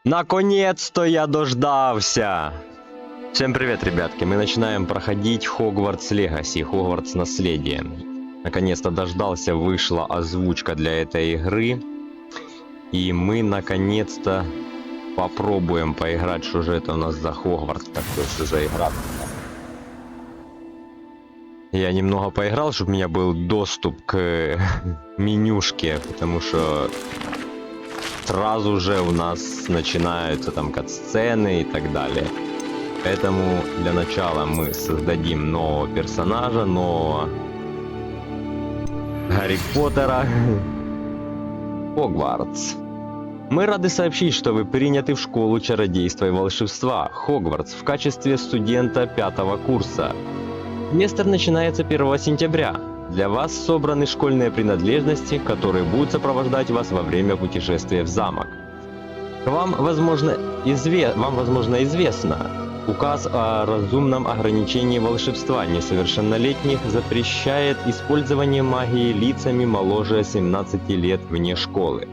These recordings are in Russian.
Наконец-то я дождался! Всем привет, ребятки! Мы начинаем проходить Хогвартс Легаси, Хогвартс Наследие. Наконец-то дождался, вышла озвучка для этой игры. И мы наконец-то попробуем поиграть, что же это у нас за Хогвартс такой, что за игра. Я немного поиграл, чтобы у меня был доступ к менюшке, потому что сразу же у нас начинаются там кат-сцены и так далее. Поэтому для начала мы создадим нового персонажа, нового Гарри Поттера. Хогвартс. Мы рады сообщить, что вы приняты в школу чародейства и волшебства Хогвартс в качестве студента 5-го курса. Семестр начинается 1 сентября. Для вас собраны школьные принадлежности, которые будут сопровождать вас во время путешествия в замок. Вам, возможно, известно, указ о разумном ограничении волшебства несовершеннолетних запрещает использование магии лицами моложе 17 лет вне школы.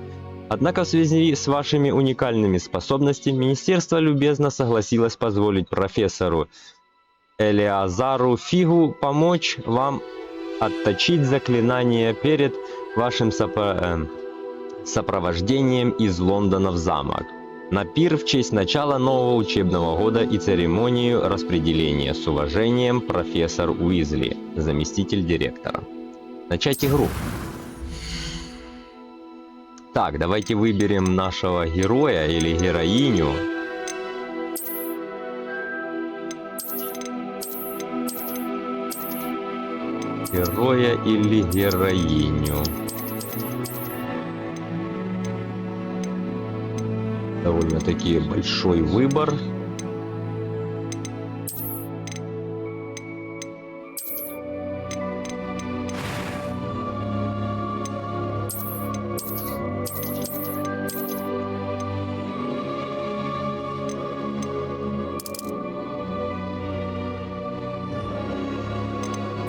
Однако в связи с вашими уникальными способностями министерство любезно согласилось позволить профессору Элиазару Фигу помочь вам отточить заклинание перед вашим сопровождением из Лондона в замок. На пир в честь начала нового учебного года и церемонию распределения. С уважением, профессор Уизли, заместитель директора. Начать игру. Так, давайте выберем нашего героя или героиню. Героя или героиню. Довольно-таки большой выбор.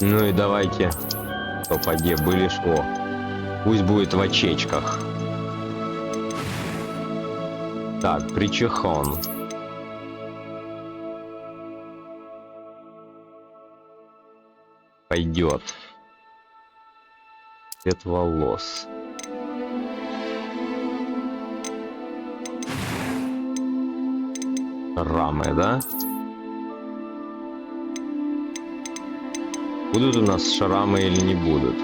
Ну и давайте, попаде были что. Пусть будет в очечках. Так, Причихон. Пойдет. Цвет волос. Рамы, да? Будут у нас шрамы или не будут?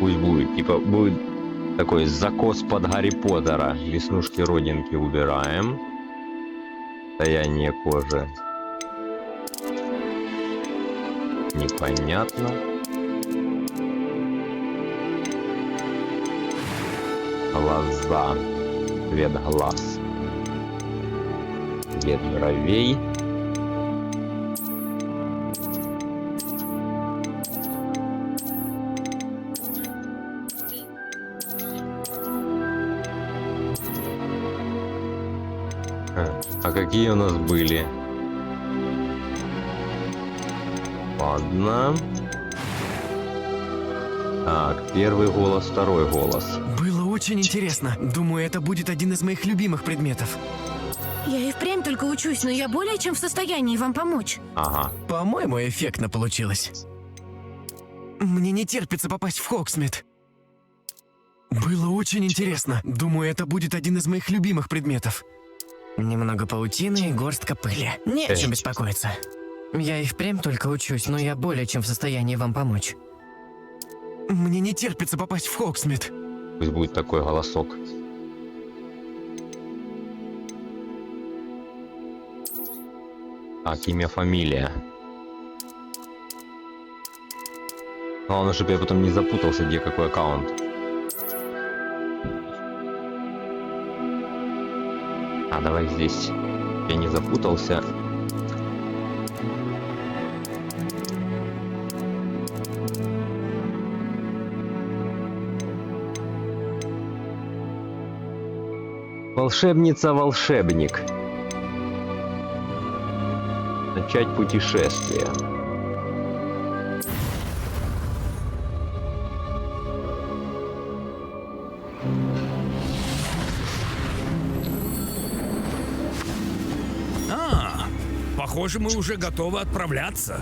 Пусть будет. Типа будет такой закос под Гарри Поттера. Веснушки, родинки убираем. Состояние кожи. Непонятно. Глаза. Цвет глаз. Цвет бровей. А какие у нас были? Ладно. Так, первый голос, второй голос. Было очень интересно. Думаю, это будет один из моих любимых предметов. Я и впрямь только учусь, но я более чем в состоянии вам помочь. Ага. По-моему, эффектно получилось. Мне не терпится попасть в Хогсмит. Было очень интересно. Думаю, это будет один из моих любимых предметов. Немного паутины и горстка пыли. Не о чем беспокоиться. Я и впрямь только учусь, но я более чем в состоянии вам помочь. Мне не терпится попасть в Хогсмит. Пусть будет такой голосок. Так, имя, фамилия. Главное, чтобы я потом не запутался, где какой аккаунт. А, давай здесь. Я не запутался. Волшебница-волшебник. Начать путешествие. Похоже, мы уже готовы отправляться.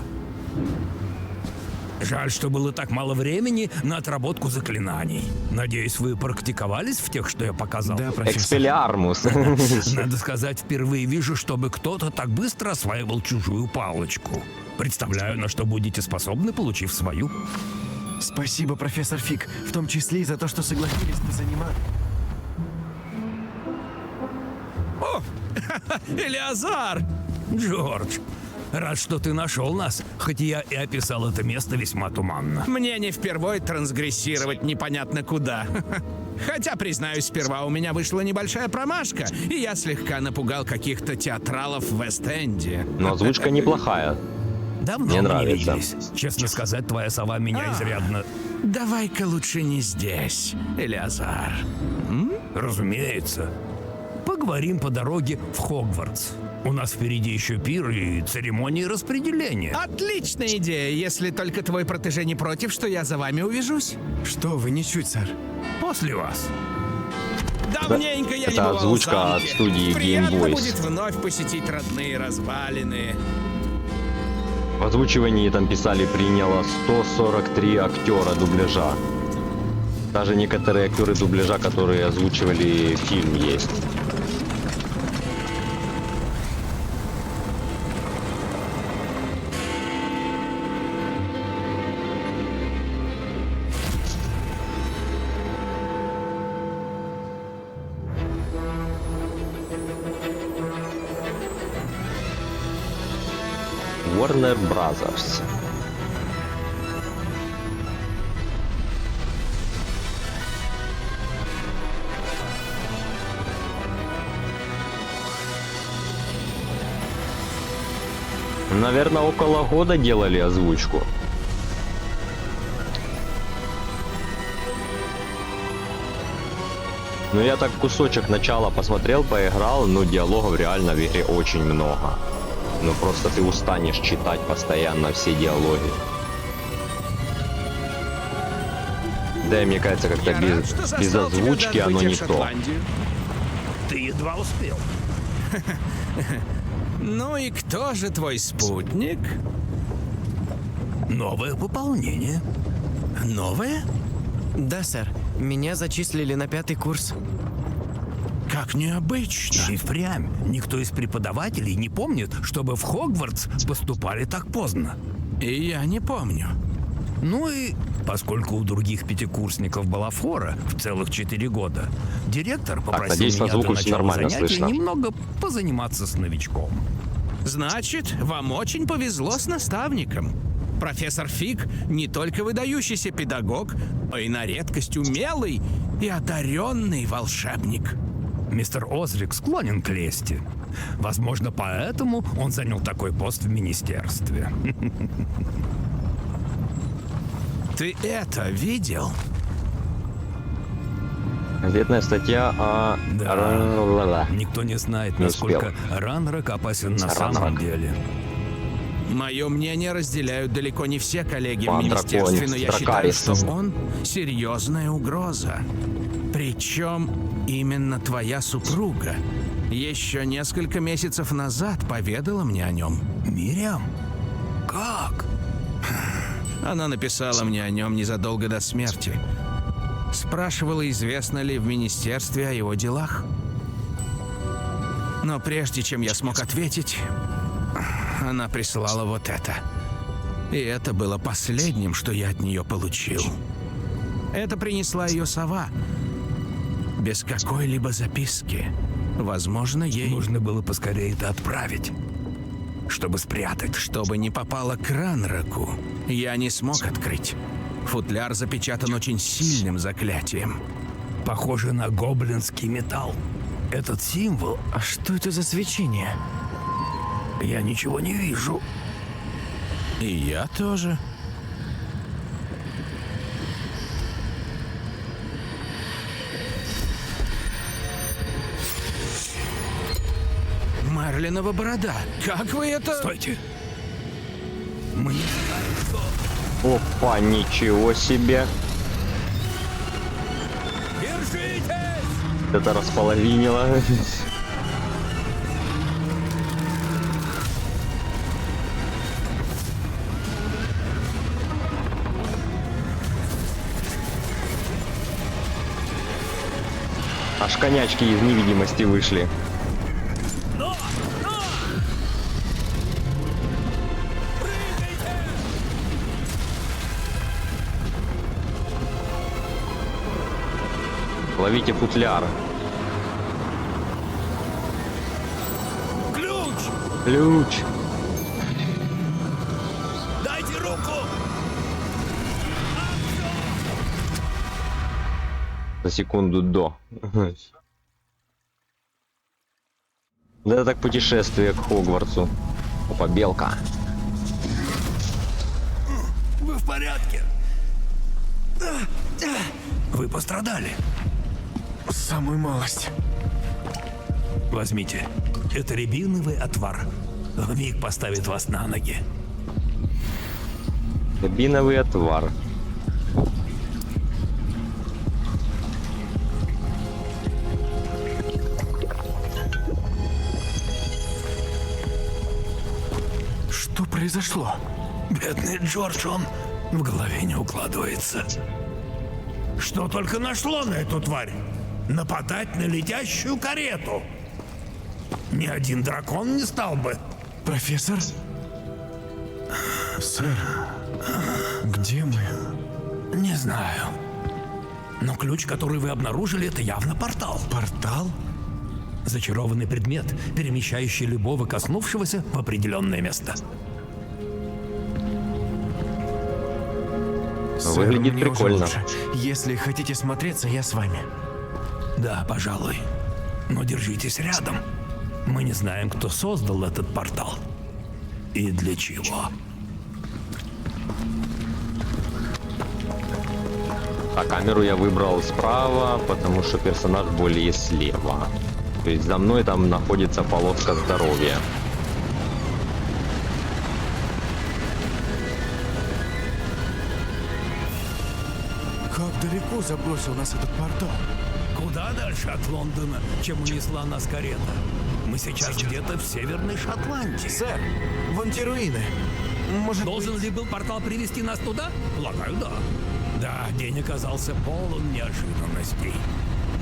Жаль, что было так мало времени на отработку заклинаний. Надеюсь, вы практиковались в тех, что я показал? Да, профессор. Экспеллиармус. Надо сказать, впервые вижу, чтобы кто-то так быстро осваивал чужую палочку. Представляю, на что будете способны, получив свою. Спасибо, профессор Фиг, в том числе и за то, что согласились позаниматься. О, Элиазар! Джордж, рад, что ты нашел нас, хоть я и описал это место весьма туманно. Мне не впервой трансгрессировать непонятно куда. Хотя, признаюсь, сперва у меня вышла небольшая промашка, и я слегка напугал каких-то театралов в Вест-Энде. Но озвучка неплохая. Давно Мне мы не нравится. виделись. Честно сказать, твоя сова меня изрядно... Давай-ка лучше не здесь, Элиазар. Разумеется. Поговорим по дороге в Хогвартс. У нас впереди еще пир и церемонии распределения. Отличная идея, если только твой протеже не против, что я за вами увяжусь. Что вы, ничуть, сэр. После вас. Давненько я не это бывал в озвучка замке. от студии Приятно Game Voice. будет вновь посетить родные развалины. В озвучивании там писали приняло 143 актера дубляжа. Даже некоторые актеры дубляжа, которые озвучивали фильм, есть. Warner Brothers. Наверное, около года делали озвучку. Ну, я так кусочек начала посмотрел, поиграл, но диалогов реально в игре очень много. Ну, просто ты устанешь читать постоянно все диалоги. Да, и мне кажется, как-то Я рад, что без застал тебя озвучки до оно отбытия не в то. Шотландию. Ты едва успел. Ну и кто же твой спутник? Новое пополнение. Новое? Да, сэр. Меня зачислили на 5-й курс. Как необычно. И впрямь никто из преподавателей не помнит, чтобы в Хогвартс поступали так поздно. И я не помню. Ну и поскольку у других пятикурсников была фора в целых 4 года, директор попросил надеюсь, по меня до звуку всё начала нормально занятий слышно. немного позаниматься с новичком. Значит, вам очень повезло с наставником. Профессор Фиг не только выдающийся педагог, но и на редкость умелый и одаренный волшебник. Мистер Озрик склонен к лести. Возможно, поэтому он занял такой пост в министерстве. Ты это видел? Газетная статья о... Да. Никто не знает, Не успел. насколько Ранрок опасен на самом Ранрок. деле. Мое мнение разделяют далеко не все коллеги в Пан министерстве, Драконик, но я считаю, Дракарис. что он серьезная угроза. Причем именно твоя супруга еще несколько месяцев назад поведала мне о нем. Мириам? Как? Она написала мне о нем незадолго до смерти. Спрашивала, известно ли в министерстве о его делах. Но прежде чем я смог ответить, она прислала вот это. И это было последним, что я от нее получил. Это принесла ее сова. Без какой-либо записки. Возможно, ей... Нужно было поскорее это отправить, чтобы спрятать. Чтобы не попало к Ранроку, я не смог открыть. Футляр запечатан очень сильным заклятием. Похоже на гоблинский металл. Этот символ, А что это за свечение? я ничего не вижу. И я тоже. Мерлинова борода. Как вы это... Стойте. Мы не знаем, кто. Опа, ничего себе. Держитесь! Это располовинило. Аж конячки из невидимости вышли. Но! Ловите футляр. Ключ! Ключ. Дайте руку! За секунду до. Да это так путешествие к Хогвартсу. Опа, белка. Вы в порядке? Вы пострадали. Самую малость. Возьмите. Это рябиновый отвар. Вмиг поставит вас на ноги. Рябиновый отвар. Что произошло? Бедный Джордж, он в голове не укладывается. Что только нашло на эту тварь? Нападать на летящую карету. Ни один дракон не стал бы. Профессор? Сэр, где мы? Не знаю. Но ключ, который вы обнаружили, это явно портал. Портал? Зачарованный предмет, перемещающий любого коснувшегося в определенное место. Сэр, Выглядит мне уже прикольно. лучше. Если хотите смотреться, я с вами. Да, пожалуй. Но держитесь рядом. Мы не знаем, кто создал этот портал. И для чего. А камеру я выбрал справа, потому что персонаж более слева. То есть за мной там находится полоска здоровья. Как далеко забросил нас этот портал? Куда дальше от Лондона, чем унесла нас карета? Мы сейчас где-то в Северной Шотландии. Сэр, вон те руины. Может Должен быть... ли был портал привести нас туда? Полагаю, да. Да, день оказался полон неожиданностей.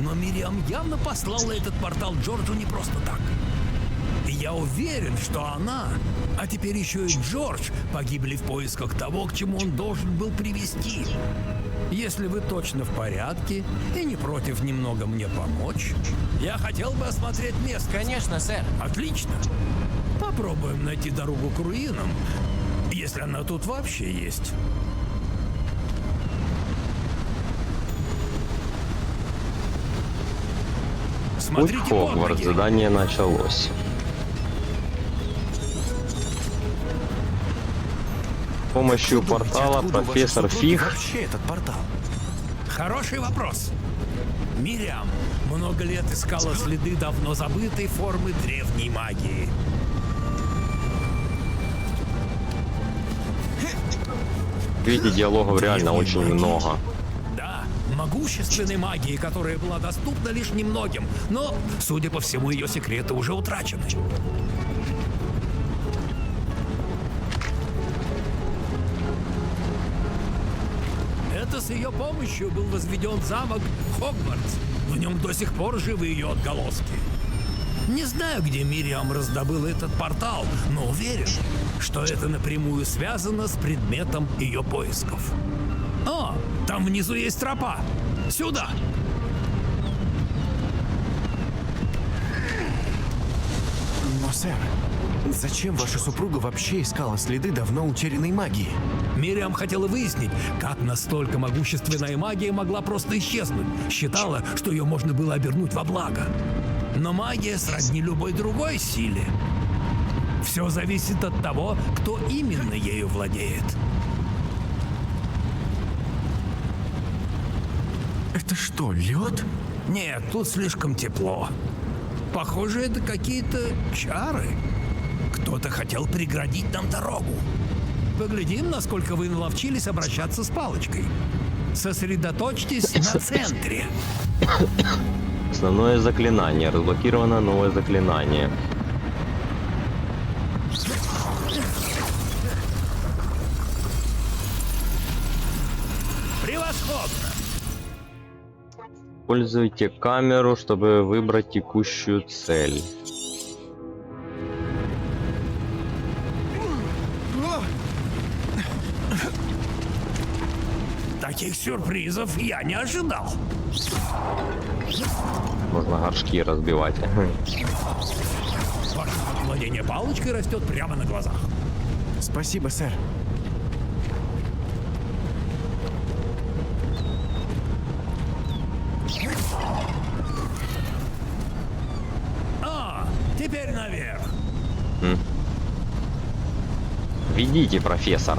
Но Мириам явно послала этот портал Джорджу не просто так. И я уверен, что она, а теперь еще и Джордж, погибли в поисках того, к чему он должен был привести. Если вы точно в порядке и не против немного мне помочь, я хотел бы осмотреть место. Конечно, сэр. Отлично. Попробуем найти дорогу к руинам, если она тут вообще есть. Путь Смотрите в под Хогвартс. ноги. Задание началось. С помощью Как вы думаете, портала откуда у ваших профессор супруги Фиг вообще этот портал? Хороший вопрос. Мириам много лет искала следы давно забытой формы древней магии. Видите, диалогов реально очень много. Да, могущественной магии, которая была доступна лишь немногим, но, судя по всему, ее секреты уже утрачены. Это с ее помощью был возведен замок Хогвартс. В нем до сих пор живы ее отголоски. Не знаю, где Мириам раздобыла этот портал, но уверен, что это напрямую связано с предметом ее поисков. О, там внизу есть тропа. Сюда! Но, сэр, зачем ваша супруга вообще искала следы давно утерянной магии? Мириам хотела выяснить, как настолько могущественная магия могла просто исчезнуть. Считала, что ее можно было обернуть во благо. Но магия сродни любой другой силе. Все зависит от того, кто именно ею владеет. Это что, лед? Нет, тут слишком тепло. Похоже, это какие-то чары. Кто-то хотел преградить нам дорогу. Поглядим, насколько вы наловчились обращаться с палочкой. Сосредоточьтесь на центре. Основное заклинание. Разблокировано новое заклинание. Превосходно! Используйте камеру, чтобы выбрать текущую цель. Таких сюрпризов я не ожидал. Можно горшки разбивать. Ваше владение палочкой растет прямо на глазах. Спасибо, сэр. Теперь наверх. Ведите, профессор.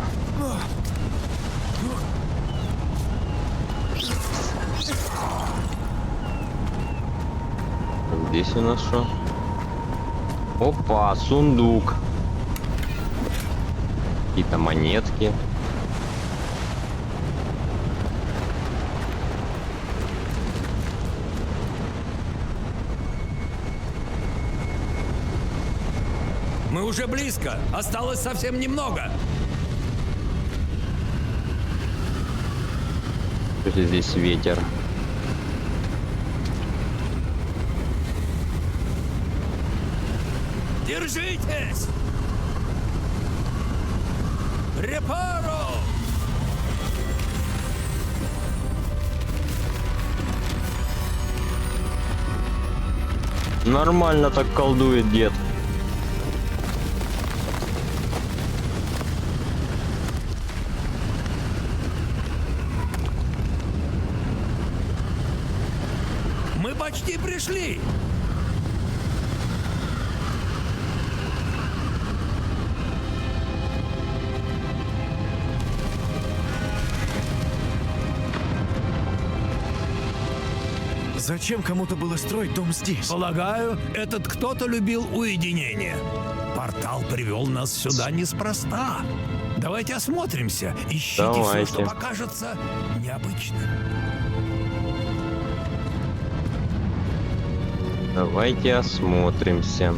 Здесь у нас что? Опа, сундук. Какие-то монетки. Мы уже близко. Осталось совсем немного. Слушайте, здесь ветер. Держитесь! Репаро! Нормально так колдует дед. Мы почти пришли. Зачем кому-то было строить дом здесь? Полагаю, этот кто-то любил уединение. Портал привел нас сюда неспроста. Давайте осмотримся. Ищите Давайте. все, что покажется необычным. Давайте осмотримся.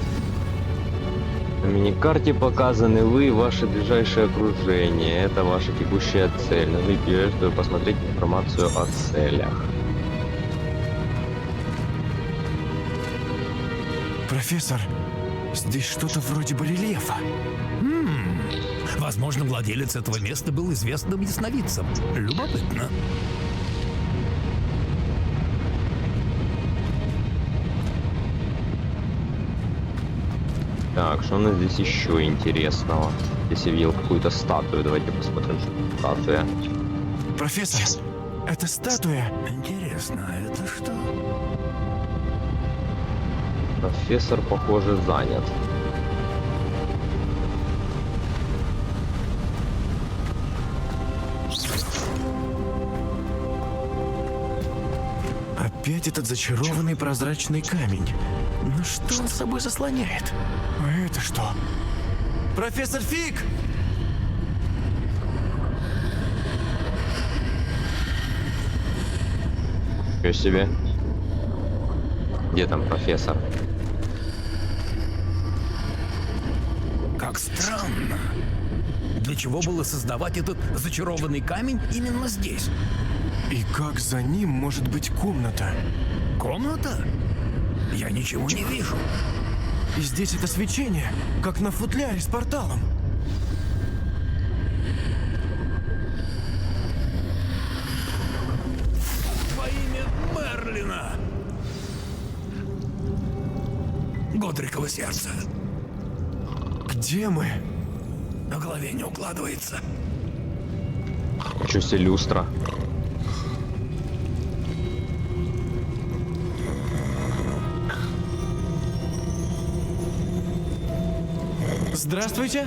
На миникарте показаны вы и ваше ближайшее окружение. Это ваша текущая цель. Нажмите, чтобы посмотреть информацию о целях. Профессор, здесь что-то вроде барельефа. Возможно, владелец этого места был известным ясновидцем. Любопытно. Так, что у нас здесь еще интересного? Здесь я видел какую-то статую. Давайте посмотрим, что это статуя. Профессор, это статуя. Интересно, а это что? Профессор, похоже, занят. Опять этот зачарованный прозрачный камень. Но что он собой заслоняет? А это что? Профессор Фиг! Что себе? Где там профессор? Как странно. Для чего было создавать этот зачарованный камень именно здесь? И как за ним может быть комната? Комната? Я ничего не вижу. И здесь это свечение, как на футляре с порталом. Во имя Мерлина. Годрикова сердце. Где мы? На голове не укладывается. Что себе люстра? Здравствуйте.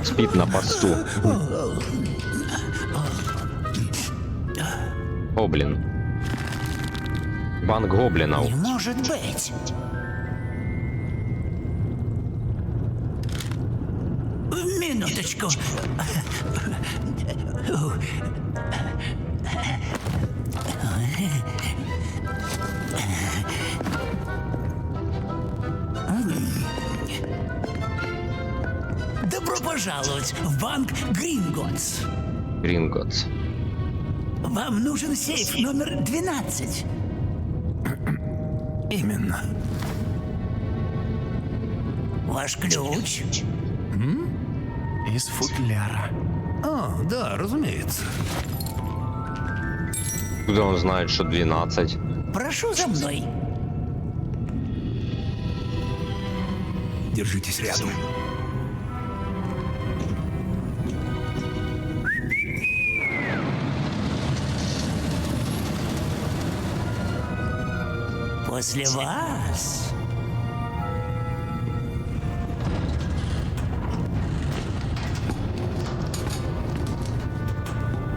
Спит на посту. Гоблин. Банк гоблинов. Не может быть. Минуточку. пожаловать в банк Гринготс. Гринготс. Вам нужен сейф номер 12. Именно. Ваш ключ. Из футляра. А, да, разумеется. Куда он знает, что 12? Прошу за мной. Держитесь рядом. После вас.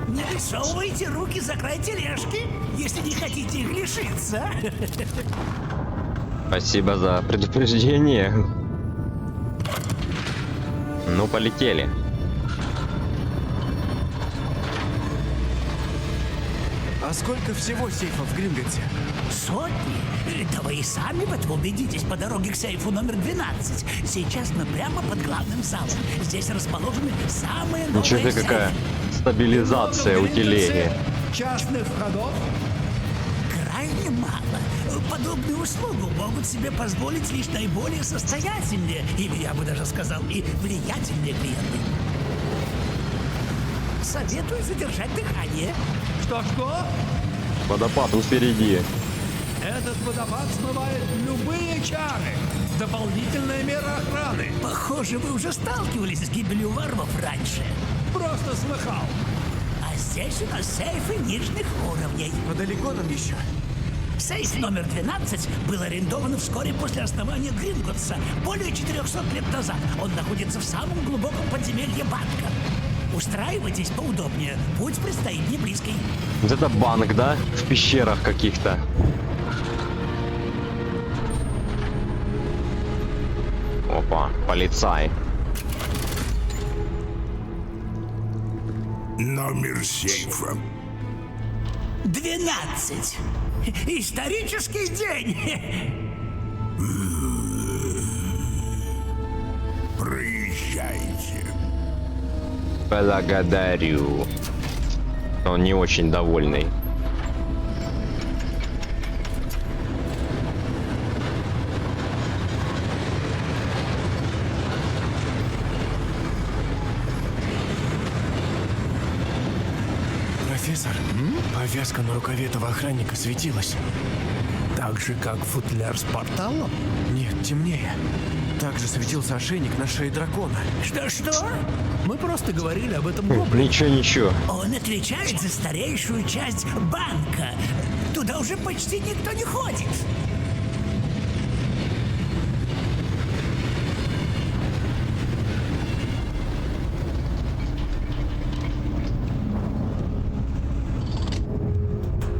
Не высовывайте руки за край тележки, если не хотите их лишиться. Спасибо за предупреждение. Ну, полетели. А сколько всего сейфов в Гринготсе? Сотни? Да вы и сами в этом убедитесь по дороге к сейфу номер 12. Сейчас мы прямо под главным залом. Здесь расположены самые новые Ничего себе, какая стабилизация у телеги. Частных входов? Крайне мало. Подобную услугу могут себе позволить лишь наиболее состоятельные, или я бы даже сказал, и влиятельные клиенты. Советую задержать дыхание. Что? Водопад впереди. Этот водопад смывает любые чары. Дополнительная мера охраны. Похоже, вы уже сталкивались с гибелью варваров раньше. Просто слыхал. А здесь у нас сейфы нижних уровней. А далеко нам еще? Сейф номер 12 был арендован вскоре после основания Гринготса, более 400 лет назад. Он находится в самом глубоком подземелье банка. Устраивайтесь поудобнее, путь предстоит не близкий. Вот это банк, да? В пещерах каких-то. Опа, полицай. Номер сейфа. 12. Исторический день. Проезжайте. Благодарю. Он не очень довольный. Профессор, повязка на рукаве этого охранника светилась. Так же, как футляр с порталом? Нет, темнее. Также светился ошейник на шее дракона. Что? Мы просто говорили об этом гоблине. Ничего. Он отвечает за старейшую часть банка. Туда уже почти никто не ходит.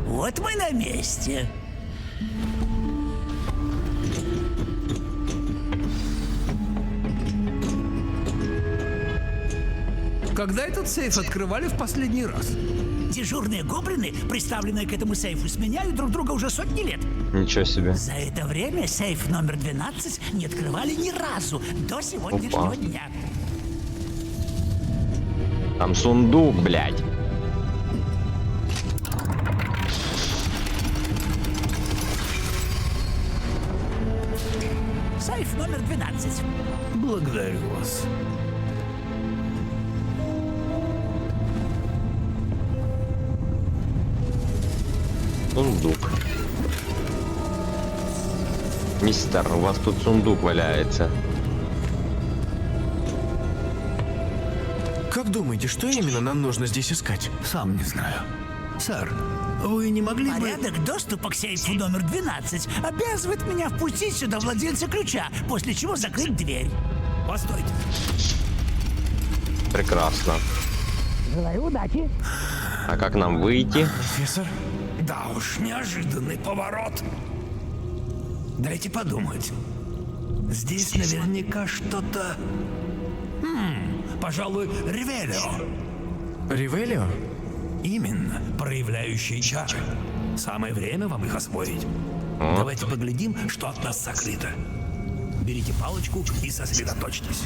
Вот мы на месте. Когда этот сейф открывали в последний раз? Дежурные гоблины, приставленные к этому сейфу, сменяют друг друга уже сотни лет. Ничего себе. За это время сейф номер 12 не открывали ни разу до сегодняшнего Опа. дня. Там сундук, блядь. Сейф номер 12. Благодарю вас. Сундук. Мистер, у вас тут сундук валяется. Как думаете, что именно нам нужно здесь искать? Сам не знаю. Сэр, вы не могли бы... Порядок доступа к сейфу номер 12 обязывает меня впустить сюда владельца ключа, после чего закрыть дверь. Постойте. Прекрасно. Желаю удачи. А как нам выйти? Профессор? Да уж, неожиданный поворот. Дайте подумать. Здесь наверняка что-то... пожалуй, Ревелио. Ревелио? Именно, проявляющие чары. Самое время вам их освоить. Давайте поглядим, что от нас сокрыто. Берите палочку и сосредоточьтесь.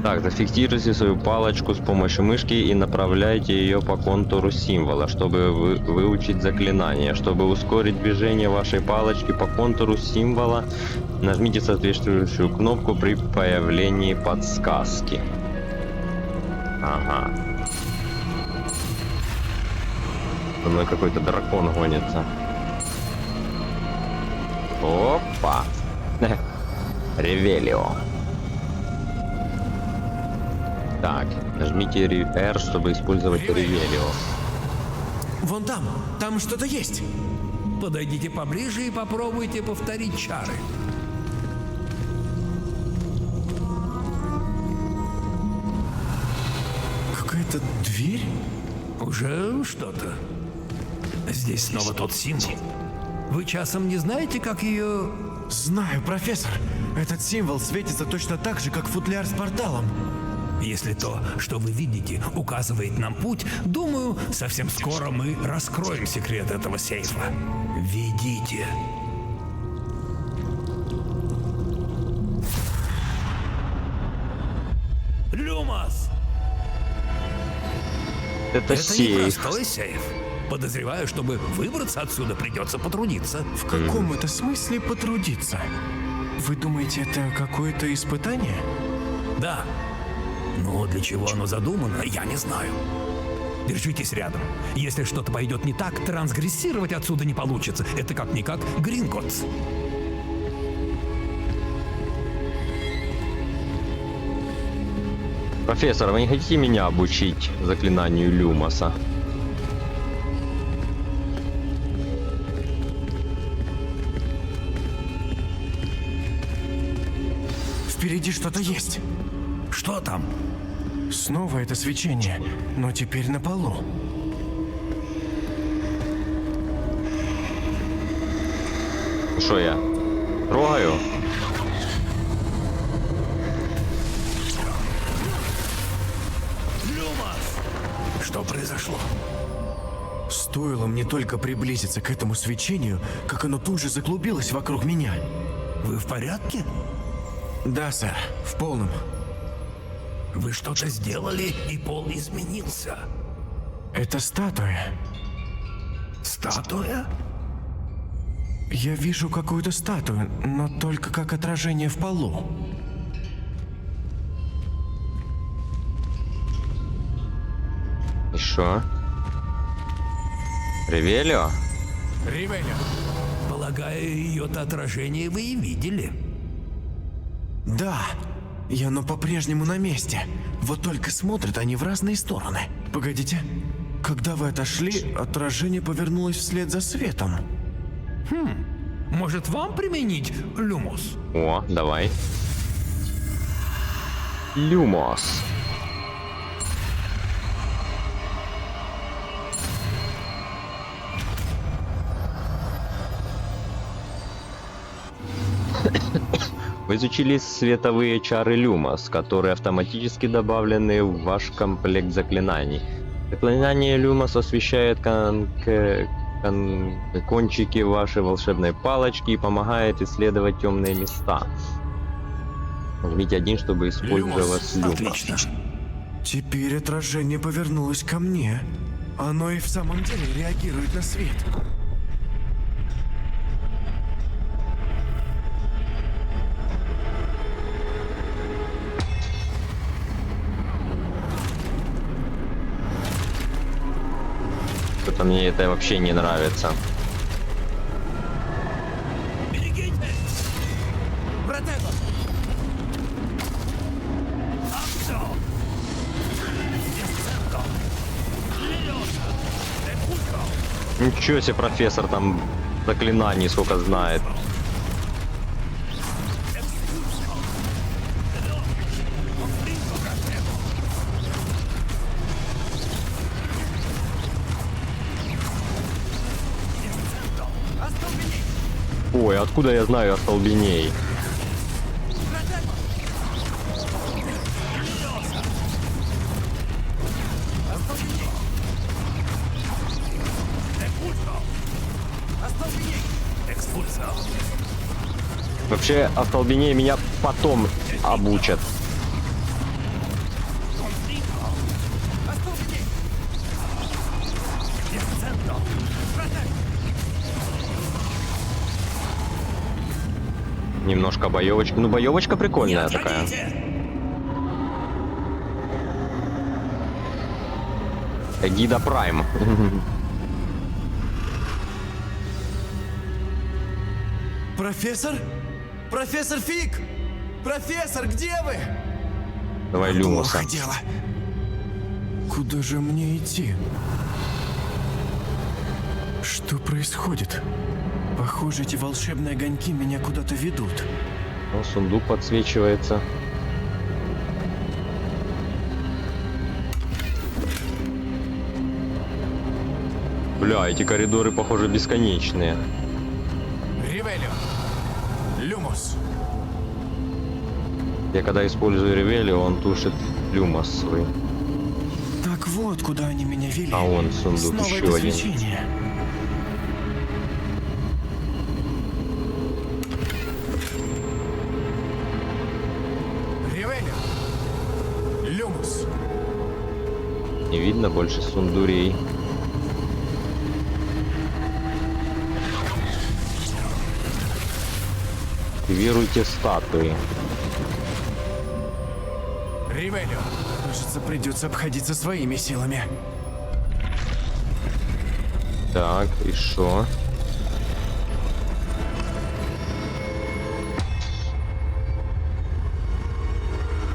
Так, зафиксируйте свою палочку с помощью мышки и направляйте ее по контуру символа, чтобы выучить заклинание. Чтобы ускорить движение вашей палочки по контуру символа, нажмите соответствующую кнопку при появлении подсказки. Ага. За мной какой-то дракон гонится. Опа! Ревелио. Так, нажмите R, чтобы использовать Ревелио. Вон там что-то есть. Подойдите поближе и попробуйте повторить чары. Какая-то дверь? Уже что-то. Здесь снова тот символ. Вы часом не знаете, как ее... Знаю, профессор. Этот символ светится точно так же, как футляр с порталом. Если то, что вы видите, указывает нам путь, думаю, совсем скоро мы раскроем секрет этого сейфа. Ведите. Люмос! Это Это сейф. непростой сейф. Подозреваю, чтобы выбраться отсюда, придется потрудиться. В каком это смысле потрудиться? Вы думаете, это какое-то испытание? Да. Но для чего оно задумано, я не знаю. Держитесь рядом. Если что-то пойдет не так, трансгрессировать отсюда не получится. Это как-никак Гринготтс. Профессор, вы не хотите меня обучить заклинанию Люмоса? Впереди что-то есть. Что там? Снова это свечение, но теперь на полу. Что я? Трогаю? Люмос! Что произошло? Стоило мне только приблизиться к этому свечению, как оно тут же заклубилось вокруг меня. Вы в порядке? Да, сэр, в полном. Вы что-то сделали, и пол изменился. Это статуя. Статуя? Я вижу какую-то статую, но только как отражение в полу. И шо? Ревелио? Ревелио. Полагаю, ее-то отражение вы и видели. Да, и оно по-прежнему на месте. Вот только смотрят они в разные стороны. Погодите, когда вы отошли, отражение повернулось вслед за светом. Может, вам применить Люмос? О, давай. Люмос. Вы изучили световые чары Люмос, которые автоматически добавлены в ваш комплект заклинаний. Заклинание Люмос освещает кончики вашей волшебной палочки и помогает исследовать темные места. Нажмите 1, чтобы использовать Люмос. Отлично. Теперь отражение повернулось ко мне. Оно и в самом деле реагирует на свет. Что-то мне это вообще не нравится. Берегите! Протего! Аксо! Десценто! Лелиоса! Экулько! Ничего себе, профессор там заклинаний сколько знает. Ой, откуда я знаю остолбеней? Вообще, остолбенение меня потом обучат. Немножко боевочка. Ну, боевочка прикольная такая. Эгида Прайм. Профессор? Профессор Фиг! Профессор, где вы? Давай Люмуса. Плохо дело. Куда же мне идти? Что происходит? Похоже, эти волшебные огоньки меня куда-то ведут. Ну, сундук подсвечивается. Бля, эти коридоры, похоже, бесконечные. Ревелио! Люмус! Я когда использую Ревелио, он тушит Люмос свой. Так вот, куда они меня вели. А он сундук Снова еще это один. свечение. Ревелио! Люмус! Не видно больше сундурей. Активируйте статуи. Ревелио! Кажется, придется обходиться своими силами. Так, и шо?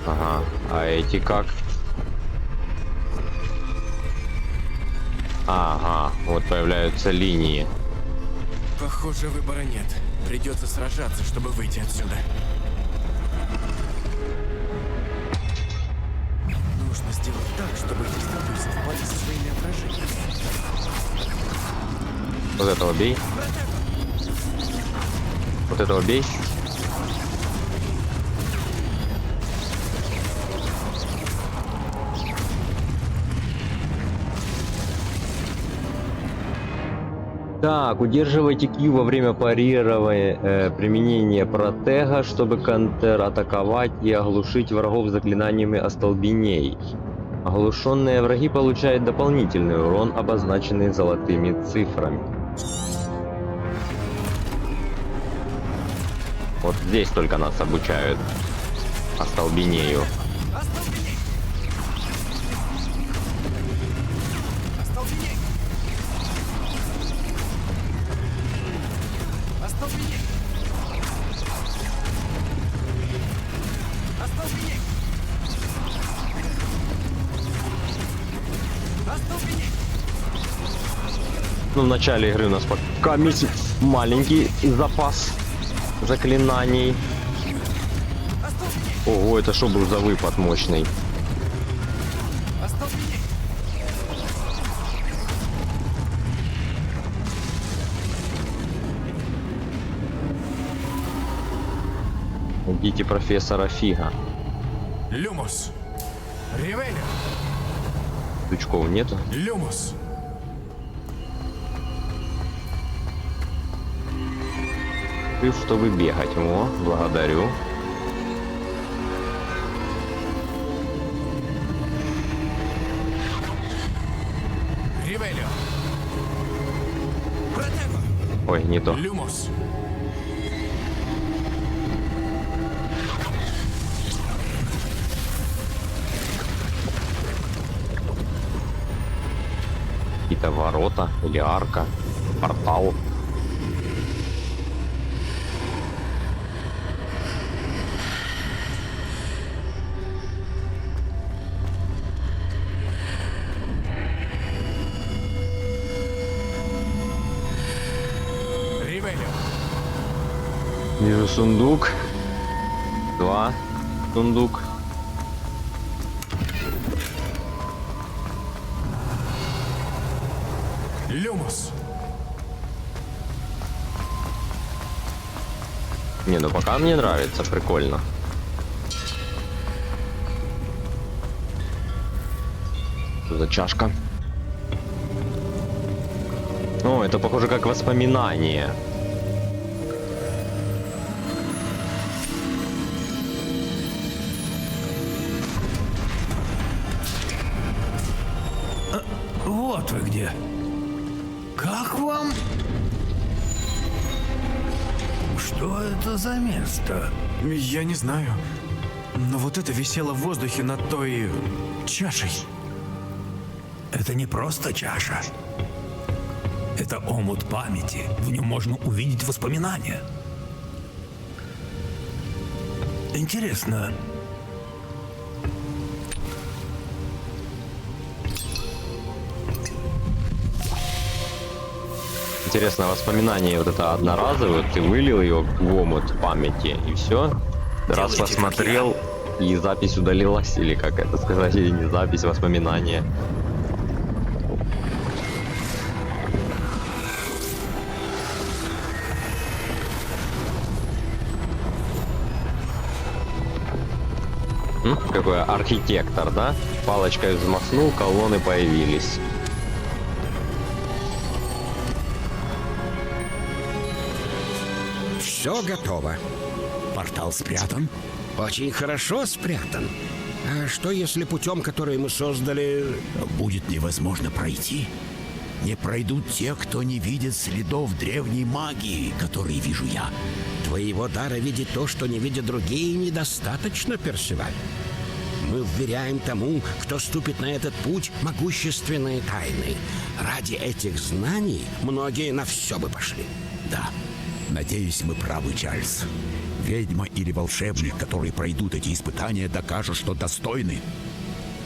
Ага, а эти как? Ага, вот появляются линии. Похоже, выбора нет. Придется сражаться, чтобы выйти отсюда. Нужно сделать так, чтобы эти статуи совпали со своими отражениями. Вот этого бей. Вот этого бей. Так, удерживайте Q во время парирования применения протега, чтобы контратаковать и оглушить врагов заклинаниями остолбеней. Оглушенные враги получают дополнительный урон, обозначенный золотыми цифрами. Вот здесь только нас обучают остолбенею. Ну, в начале игры у нас пока маленький запас заклинаний. Ого, это что был за выпад мощный? Убейте профессора Фига. Люмус! Ревелио! Крючков нету? Люмус! Чтобы бегать. О, благодарю. Ревелио! Протего! Ой, не то. Люмус! Какие-то ворота или арка, портал. Вижу сундук. 2 сундук. Люмус! Не, ну пока мне нравится, прикольно. Что за чашка? О, это похоже как воспоминание. Что это за место? Я не знаю. Но вот это висело в воздухе над той чашей. Это не просто чаша. Это омут памяти. В нем можно увидеть воспоминания. Интересно. Интересно, воспоминание вот это одноразовое, ты вылил ее в омут памяти, и все. Раз Делайте, посмотрел, и запись удалилась, или как это сказать, или не запись, воспоминания. Какой архитектор, да? Палочкой взмахнул, колонны появились. Все готово. Портал спрятан. Очень хорошо спрятан. А что если путем, который мы создали... Будет невозможно пройти. Не пройдут те, кто не видит следов древней магии, которые вижу я. Твоего дара видеть то, что не видят другие, недостаточно, Персиваль. Мы вверяем тому, кто ступит на этот путь, могущественные тайны. Ради этих знаний многие на все бы пошли. Да. Надеюсь, мы правы, Чарльз. Ведьма или волшебник, которые пройдут эти испытания, докажут, что достойны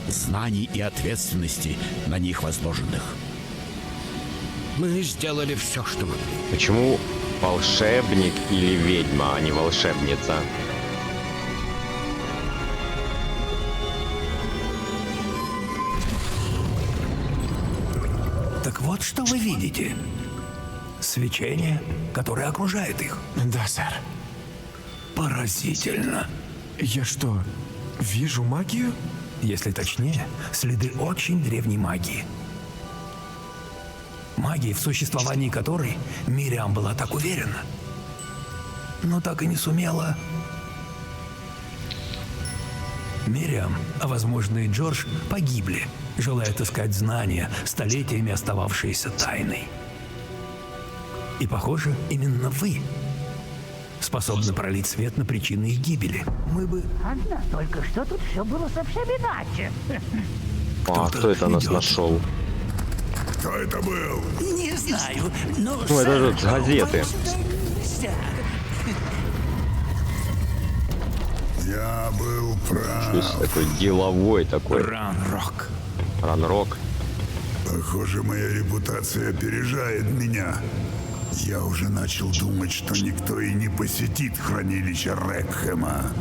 знаний и ответственности на них возложенных. Мы сделали все, что могли. Почему волшебник или ведьма, а не волшебница? Так вот, что вы видите. Свечение, которое окружает их. Да, сэр. Поразительно. Я что, вижу магию? Если точнее, следы очень древней магии. Магии, в существовании которой Мириам была так уверена, но так и не сумела. Мириам, а возможно и Джордж, погибли, желая отыскать знания, столетиями остававшиеся тайной. И, похоже, именно вы способны пролить свет на причины их гибели. Мы бы... Одна только что тут все было совсем иначе. А кто это нас нашел? Кто это был? Не знаю, но... Ну, это же с газеты. Я был То есть прав. такой деловой такой. Ранрок. Ранрок. Похоже, моя репутация опережает меня. Я уже начал думать, что никто и не посетит хранилище Рекхэма.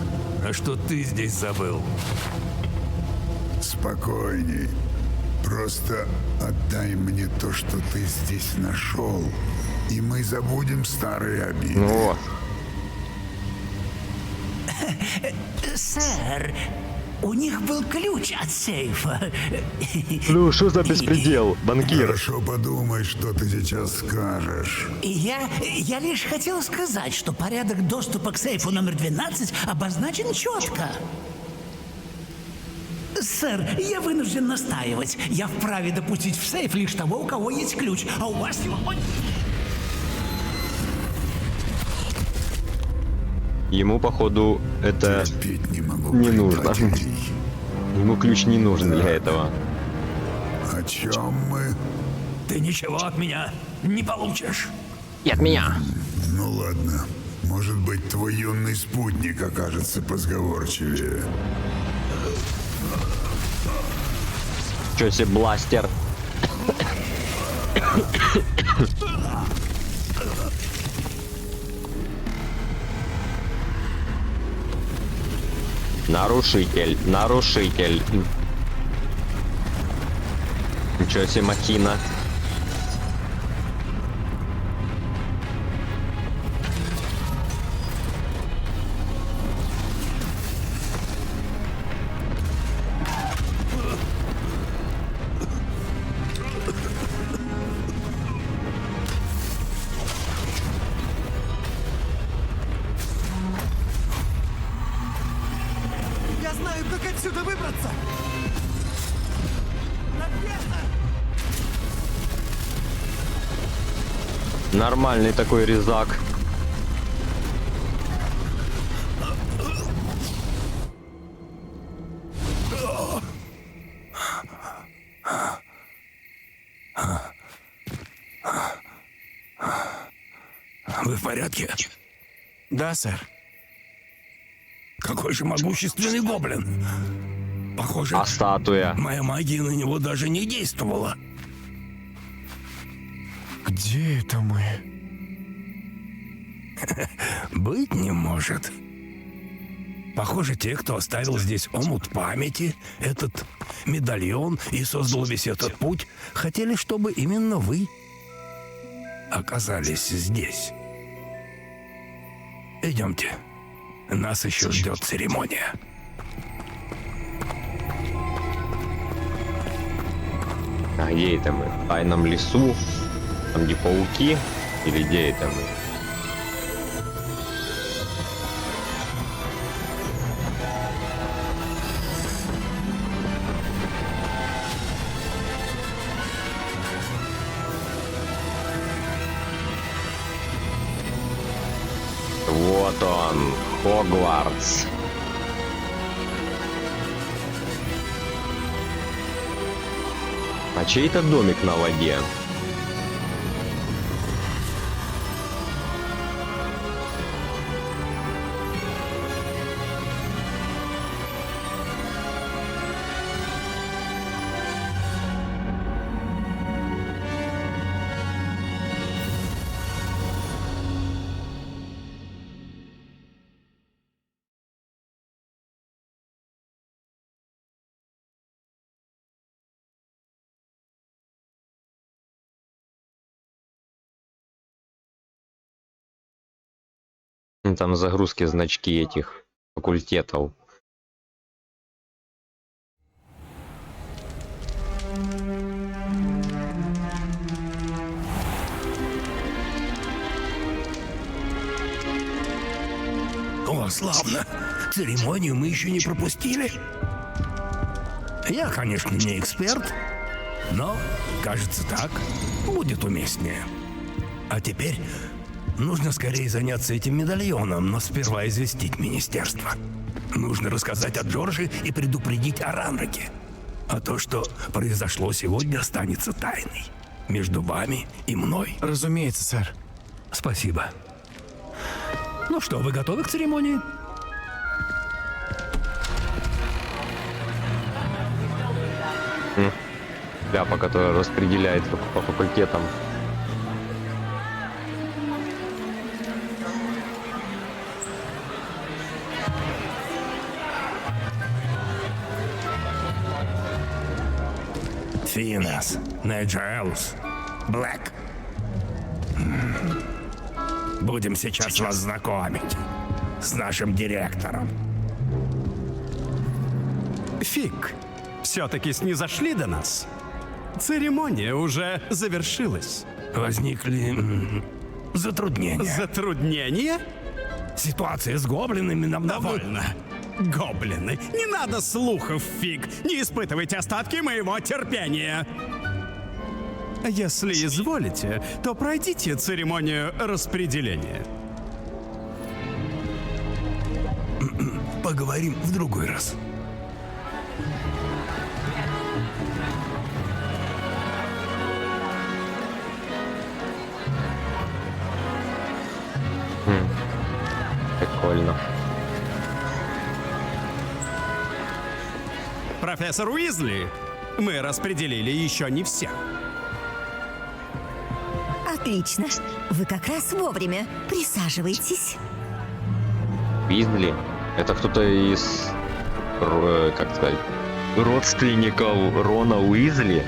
А что ты здесь забыл? Спокойней. Просто отдай мне то, что ты здесь нашел, и мы забудем старые обиды. Ну вот. Сэр, у них был ключ от сейфа. Ну, что за беспредел, банкир? Хорошо подумай, что ты сейчас скажешь. И я лишь хотел сказать, что порядок доступа к сейфу номер 12 обозначен четко. Сэр, я вынужден настаивать. Я вправе допустить в сейф лишь того, у кого есть ключ, а у вас его... Ему, походу, это Терпеть не могу не нужно. предателей. Ему ключ не нужен для этого. О чем мы? Ты ничего от меня не получишь. И от меня. Ну ладно. Может быть, твой юный спутник окажется позговорчивее. Чё себе бластер? Нарушитель, нарушитель. Ничего себе махина. Я знаю, как отсюда выбраться! Нормальный такой резак. порядке? Да, сэр. Какой же могущественный гоблин. Похоже, А статуя? моя магия на него даже не действовала. Где это мы? Быть не может. Похоже, те, кто оставил здесь омут памяти, этот медальон и создал весь этот путь, хотели, чтобы именно вы оказались здесь. Идемте. Нас еще ждет церемония. А где это мы? В тайном лесу? Там где пауки? Или где это мы? Вот он, Хогвартс. А чей-то домик на воде. Там загрузки значки этих факультетов. О, славно. Церемонию мы еще не пропустили. Я, конечно, не эксперт, но, кажется, так будет уместнее. А теперь нужно скорее заняться этим медальоном, но сперва известить министерство. Нужно рассказать о Джорджи и предупредить о Ранраке. А то, что произошло сегодня, останется тайной. Между вами и мной. Разумеется, сэр. Спасибо. Ну что, вы готовы к церемонии? Ляпа, которая распределяет по факультетам. Финес, Найджелс, Блэк. Будем сейчас вас знакомить с нашим директором. Фиг, все-таки снизошли до нас. Церемония уже завершилась. Возникли затруднения. Затруднения? Ситуация с гоблинами нам Довольно. Гоблины, не надо слухов, Фиг. Не испытывайте остатки моего терпения. Если изволите, то пройдите церемонию распределения. Поговорим в другой раз. Прикольно. Профессор Уизли, мы распределили еще не всех. Отлично. Вы как раз вовремя. Присаживайтесь. Уизли? Это кто-то из, как сказать, родственников Рона Уизли?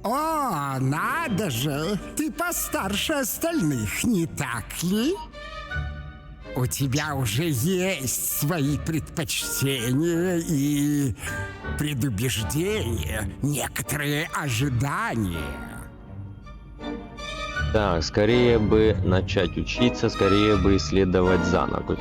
О, надо же! Ты постарше остальных, не так ли? У тебя уже есть свои предпочтения и предубеждения, некоторые ожидания. Так, скорее бы начать учиться, скорее бы исследовать заново.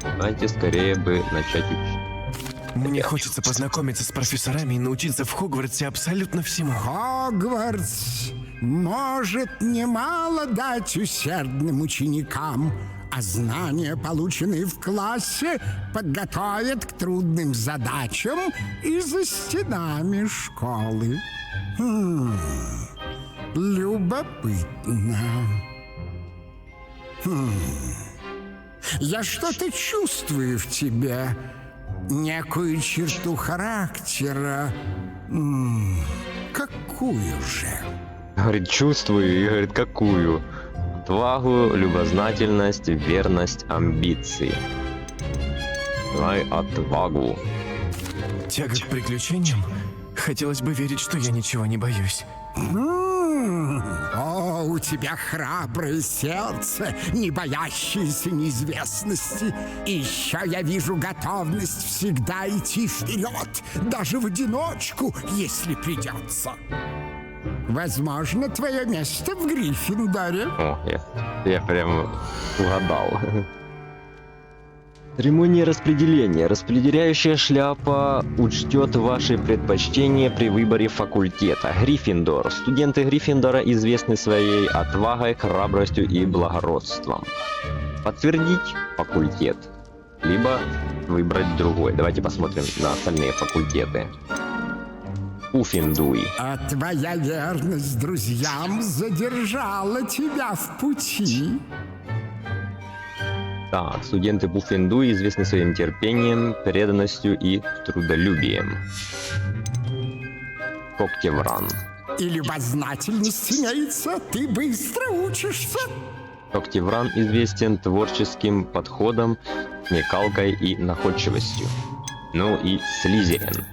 Давайте скорее бы начать учиться. Мне хочется познакомиться с профессорами и научиться в Хогвартсе абсолютно всему. Хогвартс может немало дать усердным ученикам, а знания, полученные в классе, подготовят к трудным задачам и за стенами школы. Любопытно. Я что-то чувствую в тебе. Некую черту характера. Какую же? Говорит, чувствую, и говорит, какую? Отвагу, любознательность, верность, амбиции. Давай отвагу. Тяга к приключениям? Хотелось бы верить, что я ничего не боюсь. О, у тебя храброе сердце, не боящееся неизвестности. И еще я вижу готовность всегда идти вперед, даже в одиночку, если придется. Возможно, твое место в Гриффиндоре. О, я прям угадал. Церемония распределения. Распределяющая шляпа учтет ваши предпочтения при выборе факультета. Гриффиндор. Студенты Гриффиндора известны своей отвагой, храбростью и благородством. Подтвердить факультет, либо выбрать другой. Давайте посмотрим на остальные факультеты. Уффендуй. А твоя верность друзьям задержала тебя в пути. Так, студенты Пуффендуй известны своим терпением, преданностью и трудолюбием. Когтевран. И любознательность имеется, ты быстро учишься. Когтевран известен творческим подходом, смекалкой и находчивостью. Ну и Слизерин.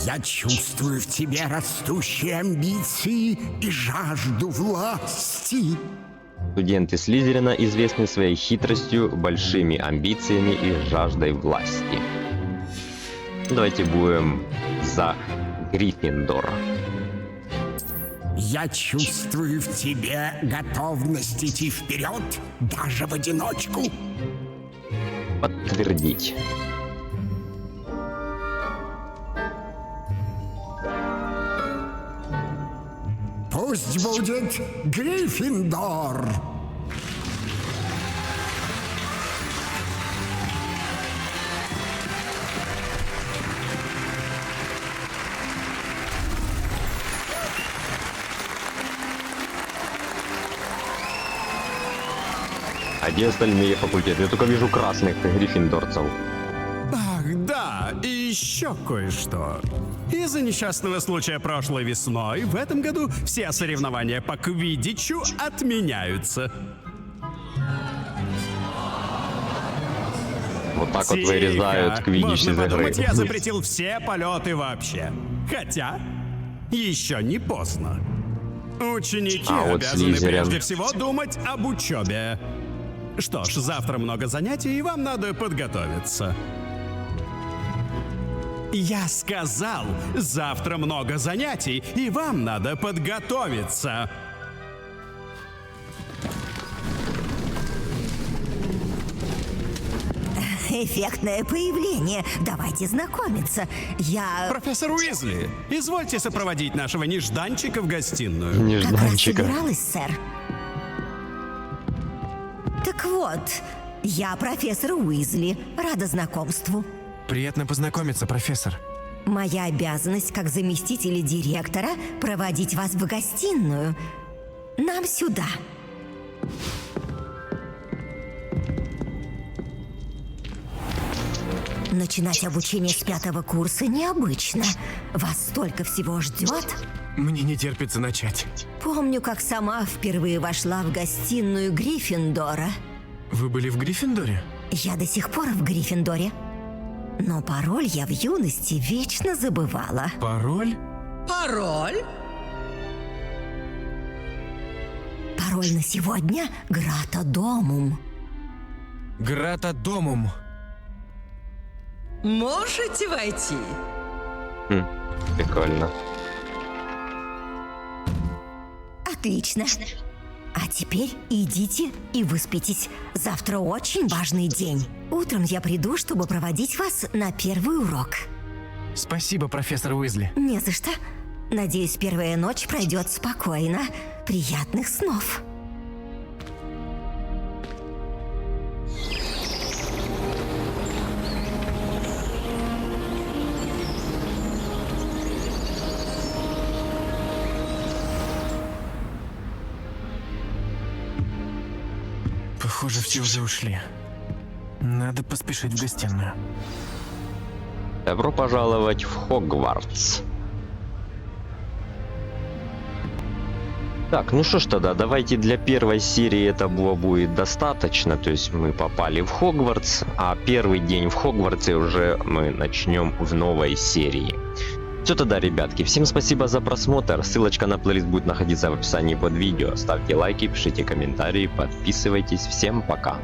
Я чувствую в тебе растущие амбиции и жажду власти. Студенты Слизерина известны своей хитростью, большими амбициями и жаждой власти. Давайте будем за Гриффиндор. Я чувствую в тебе готовность идти вперед, даже в одиночку. Подтвердить. Пусть будет Гриффиндор. А где остальные факультеты? Я только вижу красных гриффиндорцев. Ах, да, и еще кое-что. Из-за несчастного случая прошлой весной, в этом году все соревнования по квиддичу отменяются. Вот так вот вырезают квиддич Можно из игры. подумать, я запретил все полеты вообще. Хотя, еще не поздно. Ученики вот обязаны Слизерин. прежде всего думать об учебе. Что ж, завтра много занятий, и вам надо подготовиться. Я сказал, завтра много занятий, и вам надо подготовиться. Эффектное появление. Давайте знакомиться. Я... Профессор Уизли, извольте сопроводить нашего нежданчика в гостиную. Как раз Нежданчика. собиралась, сэр. Так вот, я профессор Уизли. Рада знакомству. Приятно познакомиться, профессор. Моя обязанность как заместителя директора проводить вас в гостиную. Нам сюда. Начинать обучение с 5-го курса необычно. Вас столько всего ждет. Мне не терпится начать. Помню, как сама впервые вошла в гостиную Гриффиндора. Вы были в Гриффиндоре? Я до сих пор в Гриффиндоре. Но пароль я в юности вечно забывала. Пароль? Пароль? Пароль на сегодня — Грата Домум. Грата Домум. Можете войти. Прикольно. Отлично. А теперь идите и выспитесь. Завтра очень важный день. Утром я приду, чтобы проводить вас на первый урок. Спасибо, профессор Уизли. Не за что. Надеюсь, первая ночь пройдет спокойно. Приятных снов. Похоже, все уже ушли. Надо поспешить в гостиную. Добро пожаловать в Хогвартс. Так, ну что ж тогда, давайте для первой серии этого будет достаточно. То есть мы попали в Хогвартс, а первый день в Хогвартсе уже мы начнем в новой серии. Все тогда, ребятки, всем спасибо за просмотр. Ссылочка на плейлист будет находиться в описании под видео. Ставьте лайки, пишите комментарии, подписывайтесь. Всем пока.